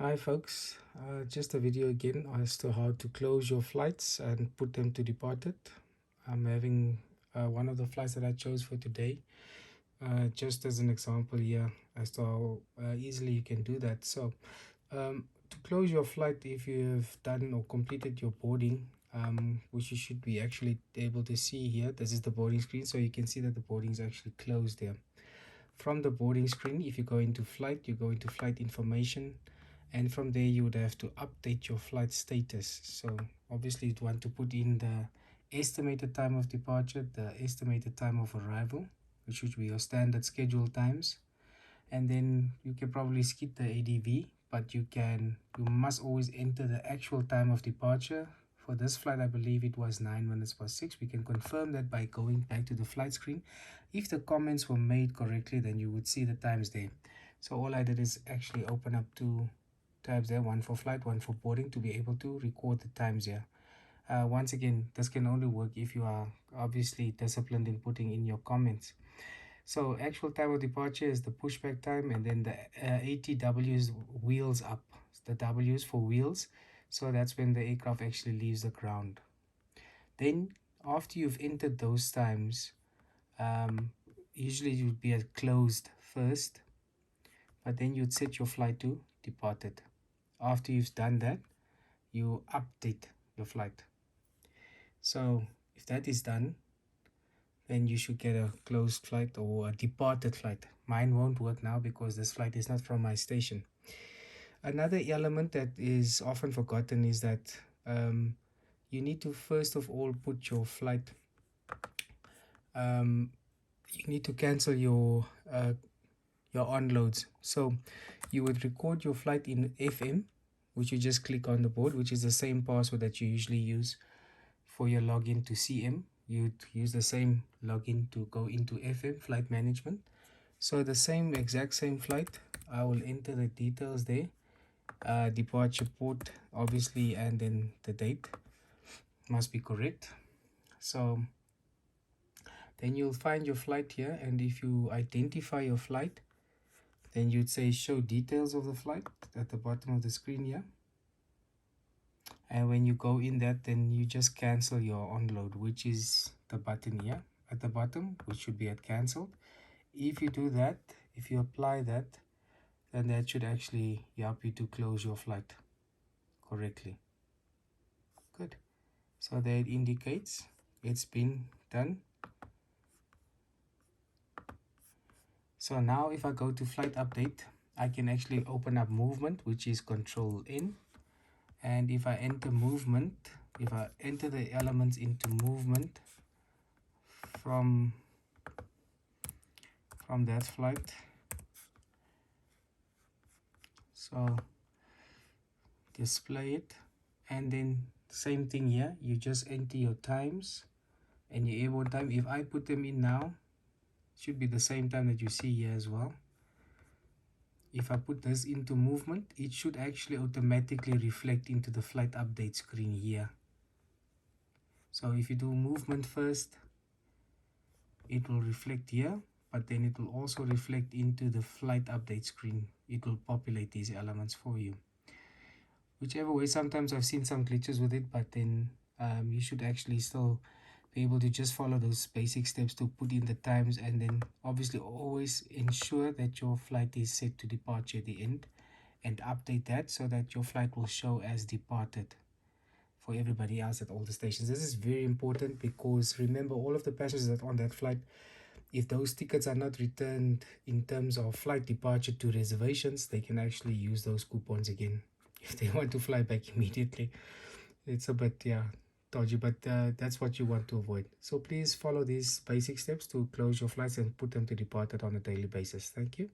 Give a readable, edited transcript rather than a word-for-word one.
Hi folks, just a video again as to how to close your flights and put them to departed. I'm having one of the flights that I chose for today, just as an example here as to how easily you can do that. So to close your flight, if you have done or completed your boarding, which you should be actually able to see here, this is the boarding screen, so you can see that the boarding is actually closed there. From the boarding screen, if you go into flight, you go into flight information, and from there you would have to update your flight status. So obviously you'd want to put in the estimated time of departure, the estimated time of arrival, which should be your standard schedule times, and then you can probably skip the ADV, but you must always enter the actual time of departure. For this flight, I believe it was 9 minutes past 6. We can confirm that by going back to the flight screen. If the comments were made correctly, then you would see the times there. So all I did is actually open up two tabs there, one for flight, one for boarding, to be able to record the times here. Once again, this can only work if you are obviously disciplined in putting in your comments. So actual time of departure is the pushback time, and then the ATW's wheels up, the W's for wheels. So that's when the aircraft actually leaves the ground. Then after you've entered those times, usually it would be a closed first, but then you'd set your flight to departed. After you've done that, you update your flight. So if that is done, then you should get a closed flight or a departed flight. Mine won't work now because this flight is not from my station. Another element that is often forgotten is that you need to first of all put your flight, you need to cancel your onloads. So you would record your flight in FM, which you just click on the board, which is the same password that you usually use for your login to CM. You'd use the same login to go into FM, flight management. So the exact same flight, I will enter the details there, departure port obviously, and then the date must be correct. So then you'll find your flight here, and if you identify your flight, then you'd say show details of the flight at the bottom of the screen here. And when you go in that, then you just cancel your onload, which is the button here at the bottom, which should be at cancelled. If you do that, if you apply that, then that should actually help you to close your flight correctly. Good. So there it indicates it's been done. So now if I go to flight update, I can actually open up movement, which is Control N. And if I enter movement, if I enter the elements into movement from that flight, so display it, and then same thing here, you just enter your times and your airborne time. If I put them in now, it should be the same time that you see here as well. If I put this into movement, it should actually automatically reflect into the flight update screen here. So if you do movement first, it will reflect here, but then it will also reflect into the flight update screen. It will populate these elements for you. Whichever way, sometimes I've seen some glitches with it, but then you should actually still be able to just follow those basic steps to put in the times, and then obviously always ensure that your flight is set to departure at the end, and update that so that your flight will show as departed for everybody else at all the stations. This is very important because remember, all of the passengers that are on that flight, if those tickets are not returned in terms of flight departure to reservations, they can actually use those coupons again if they want to fly back immediately. It's a bit dodgy, but that's what you want to avoid. So please follow these basic steps to close your flights and put them to departed on a daily basis. Thank you.